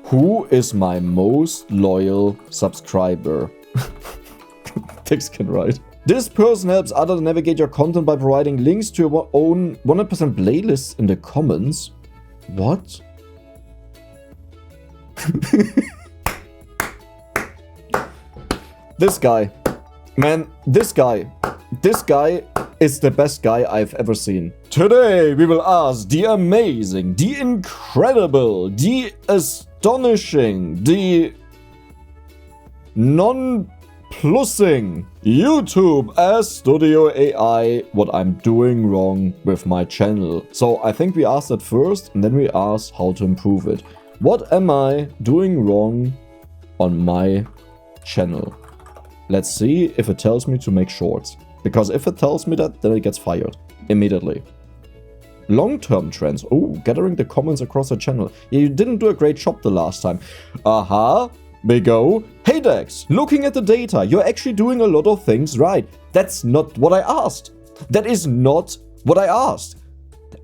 Who is my most loyal subscriber? Thick skin, right? This person helps others navigate your content by providing links to your own 100% playlists in the comments. What? This guy. Man, this guy is the best guy I've ever seen. Today we will ask the amazing, the incredible, the astonishing, the non-plussing YouTube as Studio AI what I'm doing wrong with my channel. So I think we asked that first and then we asked how to improve it. What am I doing wrong on my channel? Let's see if it tells me to make shorts. Because if it tells me that, then it gets fired immediately. Long-term trends. Oh, gathering the comments across the channel. Yeah, you didn't do a great job the last time. Aha, we go. Hey Dex, looking at the data, you're actually doing a lot of things right. That's not what I asked. That is not what I asked.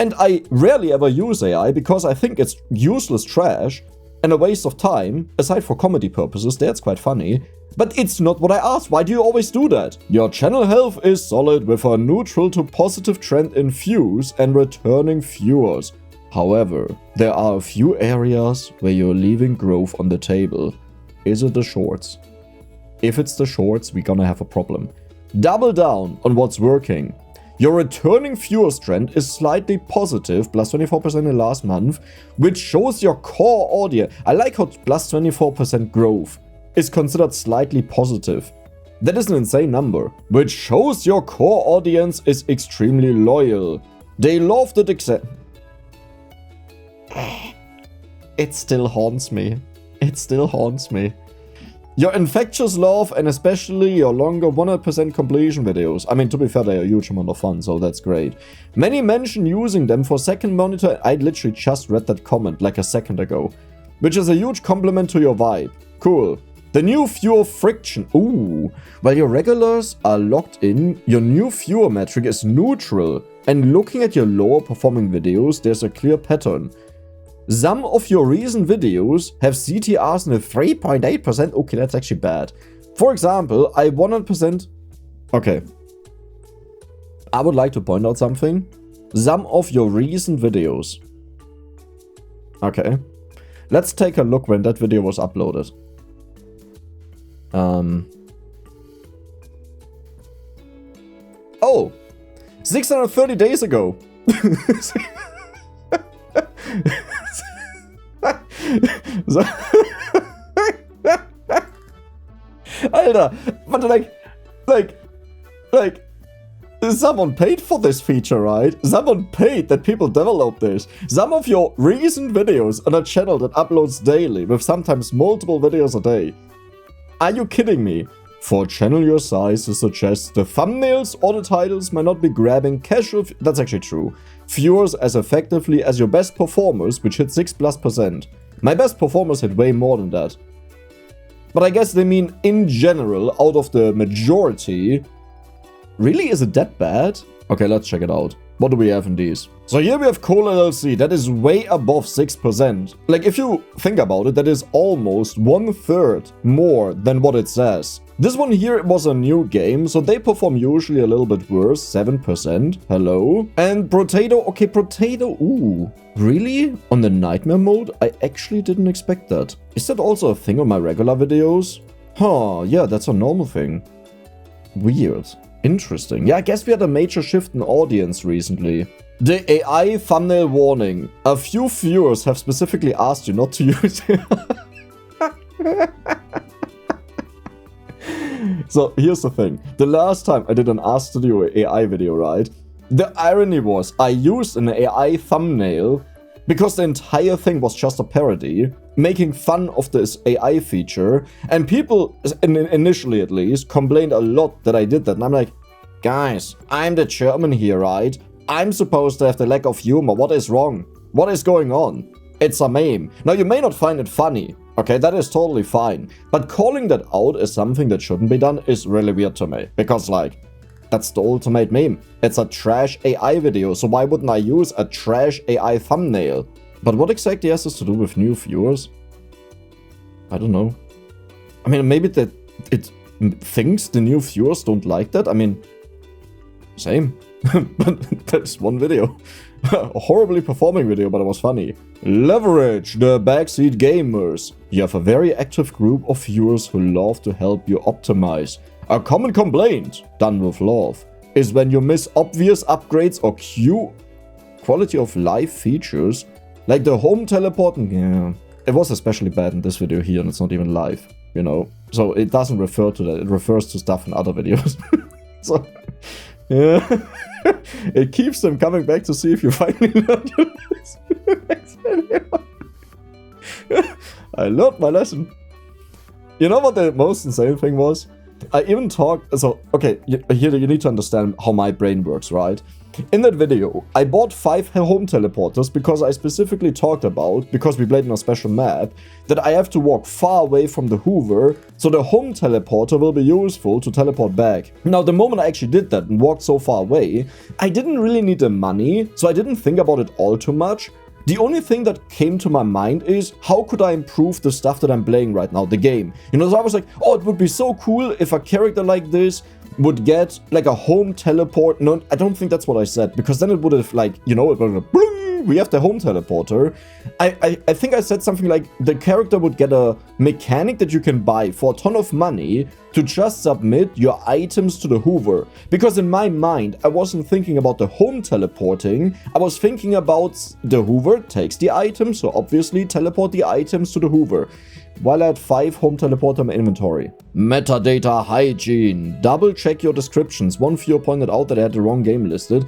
And I rarely ever use AI because I think it's useless trash and a waste of time. Aside for comedy purposes, that's quite funny. But it's not what I asked. Why do you always do that? Your channel health is solid with a neutral to positive trend in views and returning viewers. However, there are a few areas where you're leaving growth on the table. Is it the shorts? If it's the shorts, we're gonna have a problem. Double down on what's working. Your returning viewers trend is slightly positive, plus 24% in last month, which shows your core audience. I like how plus 24% growth is considered slightly positive. That is an insane number, which shows your core audience is extremely loyal. They loved it It still haunts me. It still haunts me. Your infectious love and especially your longer 100% completion videos. I mean, to be fair, they're a huge amount of fun, so that's great. Many mention using them for second monitor. I literally just read that comment like a second ago. Which is a huge compliment to your vibe. Cool. The new viewer friction. Ooh. While your regulars are locked in, your new viewer metric is neutral. And looking at your lower performing videos, there's a clear pattern. Some of your recent videos have CTRs in the 3.8%. Okay, that's actually bad. For example, I 100%... Okay. I would like to point out something. Some of your recent videos. Okay. Let's take a look when that video was uploaded. Oh! 630 days ago! So Alter, but like, someone paid for this feature, right? Someone paid that people develop this. Some of your recent videos on a channel that uploads daily, with sometimes multiple videos a day. Are you kidding me? For a channel your size, it suggests the thumbnails or the titles might not be grabbing casual... That's actually true. Viewers as effectively as your best performers, which hit 6+%. My best performers hit way more than that. But I guess they mean in general, out of the majority. Really? Is it that bad? Okay, let's check it out. What do we have in these? So here we have Cola LLC. That is way above 6%. Like, if you think about it, that is almost 1/3 more than what it says. This one here was a new game, so they perform usually a little bit worse, 7%. Hello. And Potato, okay, Potato, ooh. Really? On the Nightmare mode? I actually didn't expect that. Is that also a thing on my regular videos? Huh, yeah, that's a normal thing. Weird. Interesting. Yeah, I guess we had a major shift in audience recently. The AI thumbnail warning. A few viewers have specifically asked you not to use it. So here's the thing. The last time I did an Ask Studio AI video, right? The irony was I used an AI thumbnail because the entire thing was just a parody, making fun of this AI feature, and people, initially at least, complained a lot that I did that, and I'm like, guys, I'm the German here, right? I'm supposed to have the lack of humor. What is wrong? What is going on? It's a meme. Now, you may not find it funny, okay, that is totally fine, but calling that out as something that shouldn't be done is really weird to me, because, like, that's the ultimate meme. It's a trash AI video, so why wouldn't I use a trash AI thumbnail? But what exactly has this to do with new viewers? I don't know. I mean, maybe that it thinks the new viewers don't like that. I mean, same. But that's one video. A horribly performing video, but it was funny. Leverage the backseat gamers. You have a very active group of viewers who love to help you optimize. A common complaint, done with love, is when you miss obvious upgrades or quality of life features, like the home teleporting. Yeah, it was especially bad in this video here, and it's not even live, you know. So it doesn't refer to that. It refers to stuff in other videos. So, yeah. It keeps them coming back to see if you finally learned your lesson. I learned my lesson. You know what the most insane thing was? I even talked... So, okay, here you need to understand how my brain works, right? In that video, I bought 5 home teleporters because I specifically talked about, because we played in a special map, that I have to walk far away from the Hoover, so the home teleporter will be useful to teleport back. Now, the moment I actually did that and walked so far away, I didn't really need the money, so I didn't think about it all too much. The only thing that came to my mind is, how could I improve the stuff that I'm playing right now, the game? You know, so I was like, oh, it would be so cool if a character like this would get like a home teleport. No, I don't think that's what I said, because then it would have like, you know, it would have bling, we have the home teleporter. I think I said something like the character would get a mechanic that you can buy for a ton of money to just submit your items to the Hoover. Because in my mind, I wasn't thinking about the home teleporting. I was thinking about the Hoover takes the items, so obviously teleport the items to the Hoover. While I had 5 home teleporter in my inventory. Metadata hygiene. Double check your descriptions. One viewer pointed out that I had the wrong game listed.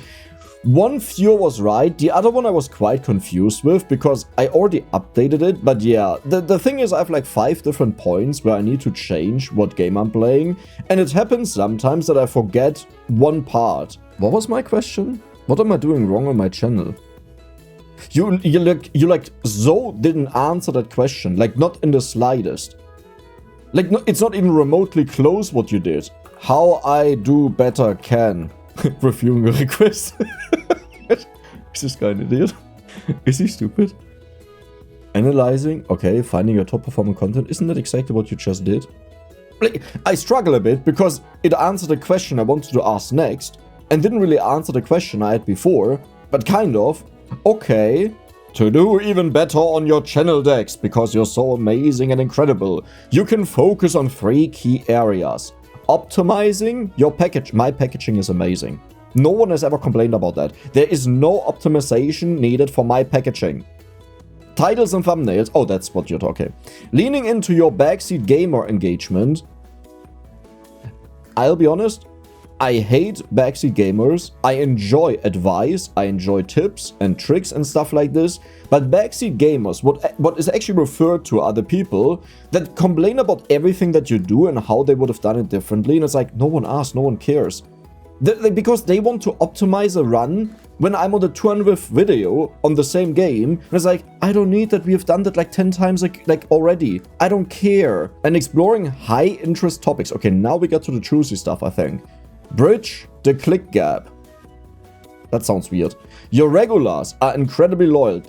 One viewer was right. The other one I was quite confused with because I already updated it. But yeah, the thing is I have like 5 different points where I need to change what game I'm playing. And it happens sometimes that I forget one part. What was my question? What am I doing wrong on my channel? You so didn't answer that question, like not in the slightest. Like no, it's not even remotely close what you did. How I do better can. Reviewing a request. Is this guy an idiot? Is he stupid? Analyzing, okay, finding your top performing content. Isn't that exactly what you just did? Like, I struggle a bit because it answered the question I wanted to ask next and didn't really answer the question I had before, but kind of. Okay, to do even better on your channel decks, because you're so amazing and incredible, you can focus on 3 key areas. Optimizing your package. My packaging is amazing. No one has ever complained about that. There is no optimization needed for my packaging. Titles and thumbnails. Oh, that's what you're talking. Leaning into your backseat gamer engagement. I'll be honest. I hate backseat gamers. I enjoy advice, I enjoy tips and tricks and stuff like this. But backseat gamers, what is actually referred to are the people that complain about everything that you do and how they would have done it differently. And it's like, no one asks, no one cares. Because they want to optimize a run when I'm on the 200th video on the same game. And it's like, I don't need that. We have done that like 10 times like already. I don't care. And exploring high interest topics. Okay, now we get to the juicy stuff, I think. Bridge the click gap. That sounds weird. Your regulars are incredibly loyal.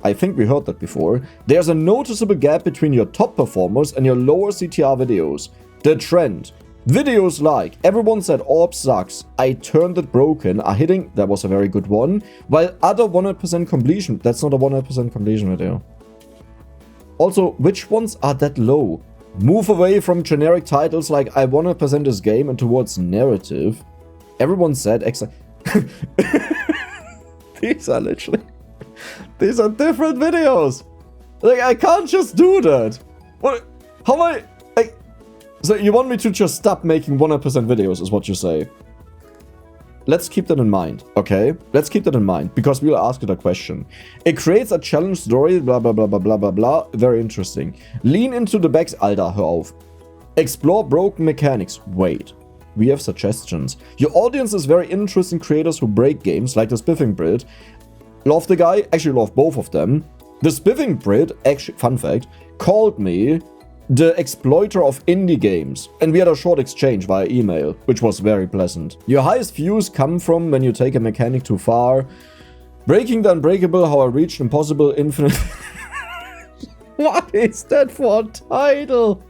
I think we heard that before. There's a noticeable gap between your top performers and your lower CTR videos. The trend. Videos like everyone said Orb sucks, I turned it broken are hitting, that was a very good one, while other 100% completion, that's not a 100% completion video. Also, which ones are that low? Move away from generic titles like I 100% this game and towards narrative. Everyone said These are literally... These are different videos! Like, I can't just do that! What? How am I... So you want me to just stop making 100% videos is what you say. Let's keep that in mind, okay? Let's keep that in mind, because we'll ask you the question. It creates a challenge story, blah, blah, blah, blah, blah, blah, blah. Very interesting. Lean into the backs... Alter, hör auf. Explore broken mechanics. Wait. We have suggestions. Your audience is very interested in creators who break games, like the Spiffing Brit. Love the guy. Actually, love both of them. The Spiffing Brit, actually, fun fact, called me the exploiter of indie games, and we had a short exchange via email, which was very pleasant. Your highest views come from when you take a mechanic too far. Breaking the unbreakable, how I reached impossible infinite... What is that for a title?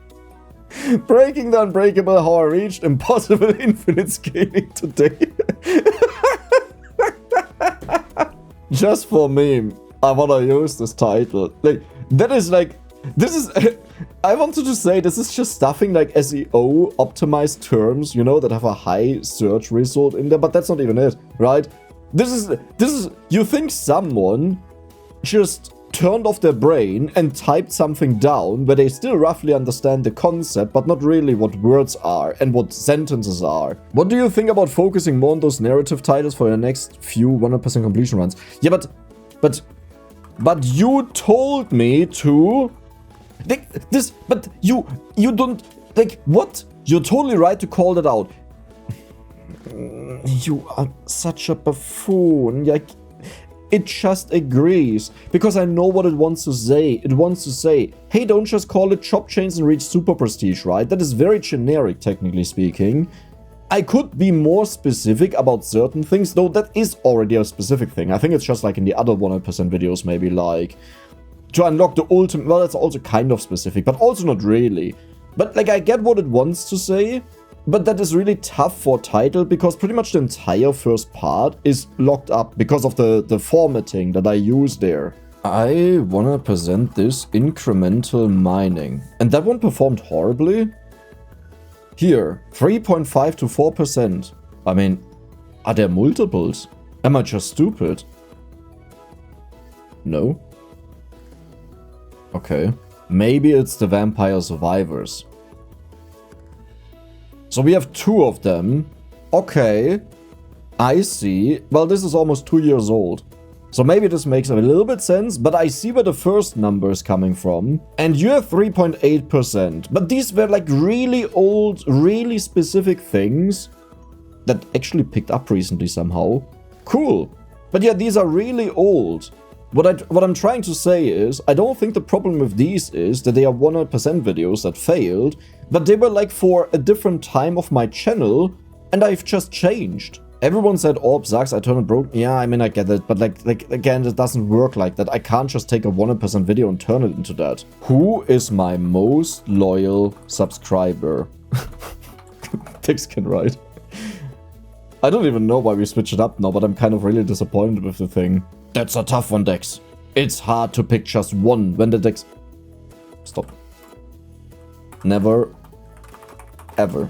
Breaking the Unbreakable, how I reached impossible infinite scaling today. Just for meme, I wanna use this title. Like, that is like, this is, I wanted to say this is just stuffing like SEO optimized terms, you know, that have a high search result in there, but that's not even it, right? This is, you think someone just turned off their brain and typed something down where they still roughly understand the concept, but not really what words are and what sentences are. What do you think about focusing more on those narrative titles for your next few 100% completion runs? Yeah, but you told me to... Like, this, but you don't... Like, what? You're totally right to call that out. You are such a buffoon. Like, it just agrees, because I know what it wants to say. It wants to say, hey, don't just call it chop chains and reach super prestige, right? That is very generic, technically speaking. I could be more specific about certain things, though that is already a specific thing. I think it's just like in the other 100% videos, maybe like to unlock the ultimate, well, that's also kind of specific, but also not really. But like, I get what it wants to say. But that is really tough for title, because pretty much the entire first part is locked up because of the formatting that I use there. I wanna present this incremental mining. And that one performed horribly. Here, 3.5 to 4%. I mean, are there multiples? Am I just stupid? No? Okay. Maybe it's the Vampire Survivors. So we have 2 of them. Okay. I see. Well, this is almost 2 years old. So maybe this makes a little bit sense, but I see where the first number is coming from. And you have 3.8%. But these were like really old, really specific things that actually picked up recently somehow. Cool. But yeah, these are really old. What I'm trying to say is, I don't think the problem with these is that they are 100% videos that failed, but they were like for a different time of my channel, and I've just changed. Everyone said Orb sucks, I turned it broke. Yeah, I mean, I get it, but like again, it doesn't work like that. I can't just take a 100% video and turn it into that. Who is my most loyal subscriber? Thickskin, right? I don't even know why we switched it up now, but I'm kind of really disappointed with the thing. That's a tough one, Dex. It's hard to pick just one when the Dex... Stop. Never, ever,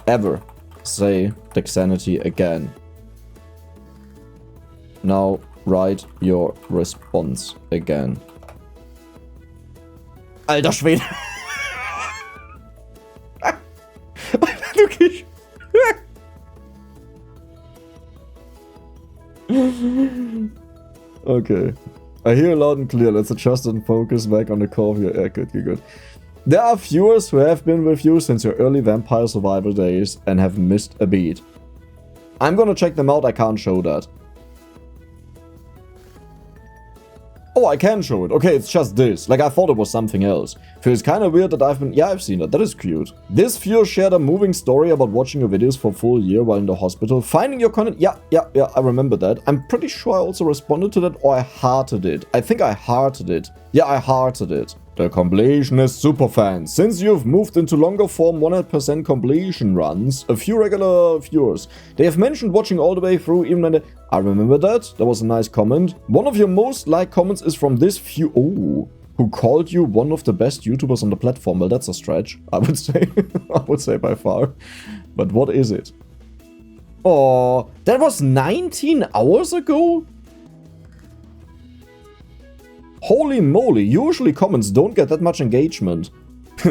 ever say Dexanity again. Now write your response again. Alter Schwede. Wirklich. Okay. I hear loud and clear. Let's adjust and focus back on the core of your... Yeah, good. There are viewers who have been with you since your early Vampire Survivor days and have missed a beat. I'm gonna check them out. I can't show that. Oh, I can show it. Okay, it's just this. Like, I thought it was something else. Feels kind of weird that I've been... Yeah, I've seen it. That is cute. This viewer shared a moving story about watching your videos for a full year while in the hospital. Finding your content... Yeah, I remember that. I'm pretty sure I also responded to that, or I hearted it. I think I hearted it. Yeah, I hearted it. The completionist superfans. Since you've moved into longer form 100% completion runs, a few regular viewers, they have mentioned watching all the way through even when I remember that. That was a nice comment. One of your most liked comments is from this who called you one of the best YouTubers on the platform. Well, that's a stretch, I would say. I would say by far. But what is it? Oh, that was 19 hours ago? Holy moly, usually comments don't get that much engagement.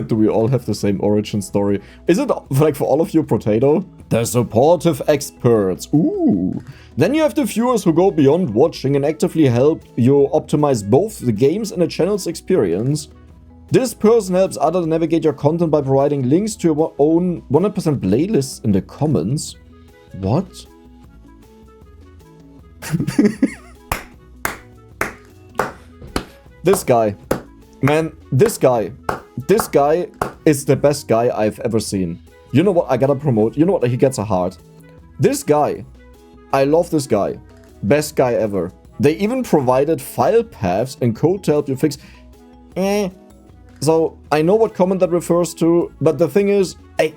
Do we all have the same origin story? Is it like for all of you, Potato? The supportive experts. Ooh. Then you have the viewers who go beyond watching and actively help you optimize both the games and the channel's experience. This person helps others navigate your content by providing links to your own 100% playlists in the comments. What? This guy. Man, this guy is the best guy I've ever seen. You know what? I gotta promote. You know what? He gets a heart. This guy. I love this guy. Best guy ever. They even provided file paths and code to help you fix... So I know what comment that refers to, but the thing is, I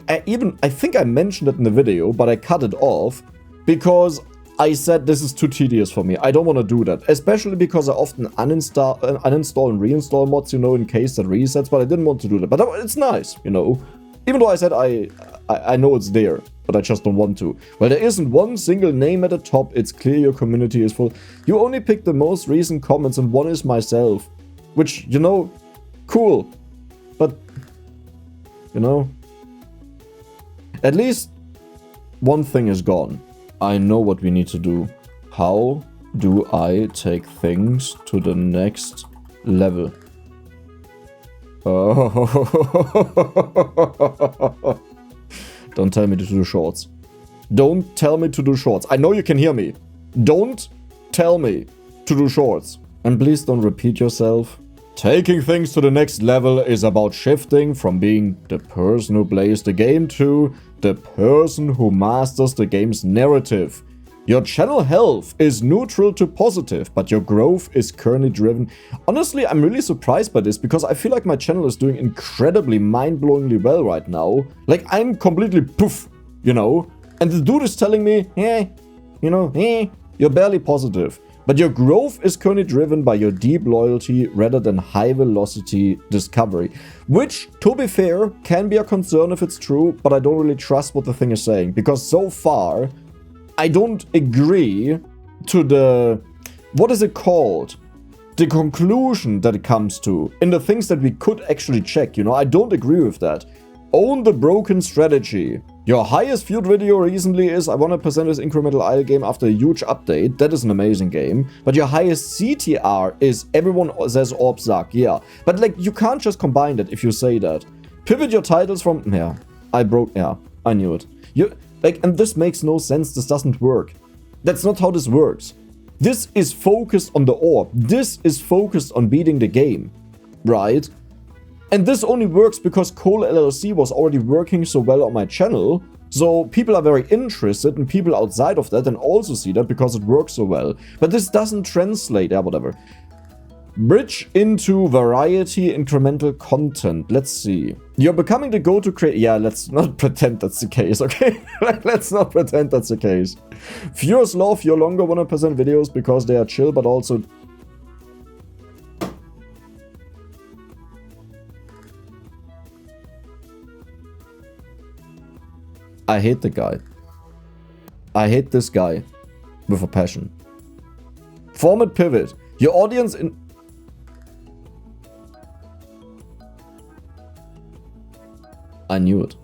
think I mentioned it in the video, but I cut it off because I said this is too tedious for me. I don't want to do that, especially because I often uninstall and reinstall mods, you know, in case that resets, but I didn't want to do that. But it's nice, you know, even though I said I know it's there, but I just don't want to. Well, there isn't one single name at the top. It's clear your community is full. You only picked the most recent comments and one is myself, which, you know, cool. But, you know, at least one thing is gone. I know what we need to do. How do I take things to the next level? Oh. Don't tell me to do shorts. Don't tell me to do shorts. I know you can hear me. Don't tell me to do shorts. And please don't repeat yourself. Taking things to the next level is about shifting from being the person who plays the game to the person who masters the game's narrative. Your channel health is neutral to positive, but your growth is currently driven. Honestly, I'm really surprised by this because I feel like my channel is doing incredibly mind-blowingly well right now. Like, I'm completely poof, you know? And the dude is telling me, you're barely positive. But your growth is currently driven by your deep loyalty rather than high velocity discovery. Which, to be fair, can be a concern if it's true, but I don't really trust what the thing is saying. Because so far, I don't agree to the, what is it called? The conclusion that it comes to in the things that we could actually check, you know? I don't agree with that. Own the broken strategy. Your highest viewed video recently is I want to present this incremental idle game after a huge update. That is an amazing game. But your highest CTR is everyone says orbs suck. Yeah. But like, you can't just combine that if you say that. Pivot your titles from, I knew it. And this makes no sense. This doesn't work. That's not how this works. This is focused on the orb. This is focused on beating the game. Right? And this only works because Cole LLC was already working so well on my channel, so people are very interested and people outside of that and also see that because it works so well. But this doesn't translate, whatever. Bridge into variety incremental content. Let's see. You're becoming the go-to creator. Yeah, let's not pretend that's the case, okay? Let's not pretend that's the case. Viewers love your longer 100% videos because they are chill, but also... I hate the guy. I hate this guy with a passion. Format pivot. Your audience in... I knew it.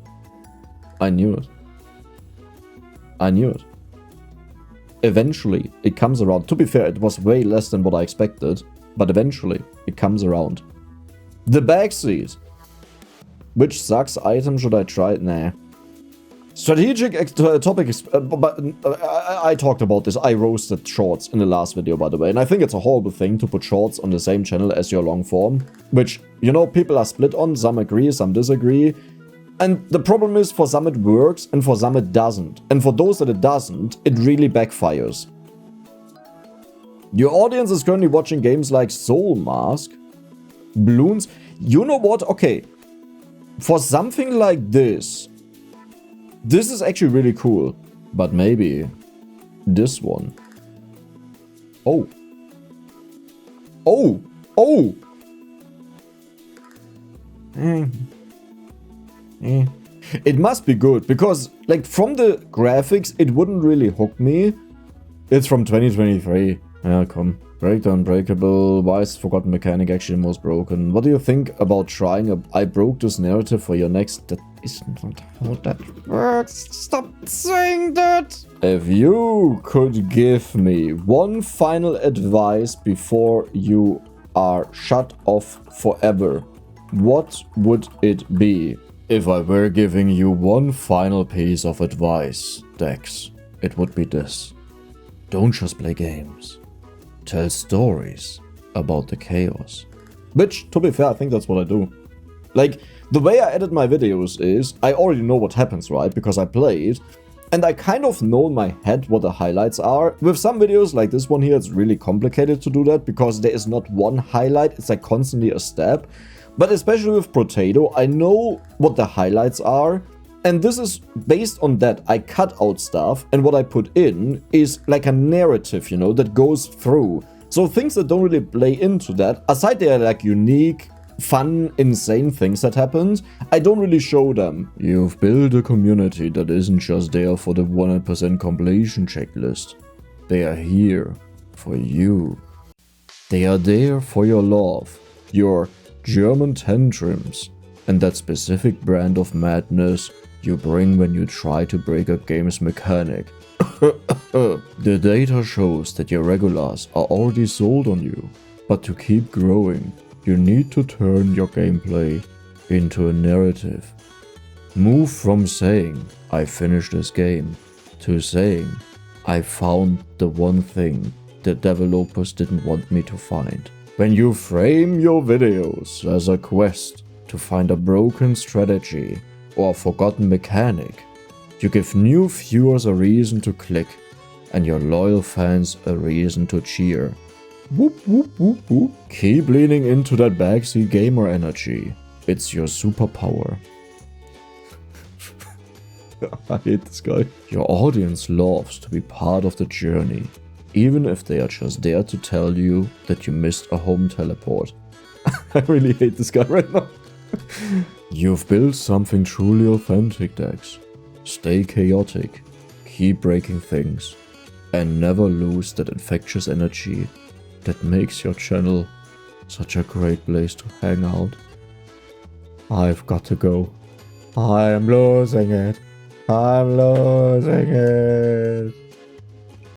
I knew it. I knew it. Eventually, it comes around. To be fair, it was way less than what I expected, but eventually, it comes around. The backseat. Which sucks item should I try? Nah. Strategic topic, but I talked about this. I roasted shorts in the last video, by the way, and I think it's a horrible thing to put shorts on the same channel as your long form, which, you know, people are split on. Some agree, some disagree. And the problem is, for some it works, and for some it doesn't. And for those that it doesn't, it really backfires. Your audience is currently watching games like Soul Mask, Bloons. You know what? Okay, for something like this... This is actually really cool, but maybe this one. Oh. Oh. Oh. It must be good because, like, from the graphics, it wouldn't really hook me. It's from 2023. Yeah, come. Breakdown, breakable. Why is forgotten mechanic actually the most broken? What do you think about trying a I broke this narrative for your next... That is not how that works. Stop saying that! If you could give me one final advice before you are shut off forever, what would it be? If I were giving you one final piece of advice, Dex, it would be this. Don't just play games. Tell stories about the chaos. Which, to be fair, I think that's what I do. Like, the way I edit my videos is, I already know what happens, right? Because I played, and I kind of know in my head what the highlights are. With some videos like this one here, it's really complicated to do that, because there is not one highlight, it's like constantly a step. But especially with Potato, I know what the highlights are. And this is based on that. I cut out stuff, and what I put in is like a narrative, you know, that goes through. So things that don't really play into that, aside they are like unique, fun, insane things that happened, I don't really show them. You've built a community that isn't just there for the 100% completion checklist. They are here for you. They are there for your love, your German tantrums, and that specific brand of madness you bring when you try to break a game's mechanic. The data shows that your regulars are already sold on you, but to keep growing, you need to turn your gameplay into a narrative. Move from saying, I finished this game, to saying, I found the one thing the developers didn't want me to find. When you frame your videos as a quest to find a broken strategy or a forgotten mechanic, you give new viewers a reason to click and your loyal fans a reason to cheer. Whoop whoop whoop whoop. Keep leaning into that backseat gamer energy. It's your superpower. I hate this guy. Your audience loves to be part of the journey, even if they are just there to tell you that you missed a home teleport. I really hate this guy right now. You've built something truly authentic, Dex. Stay chaotic, keep breaking things, and never lose that infectious energy that makes your channel such a great place to hang out. I've got to go. I'm losing it. I'm losing it.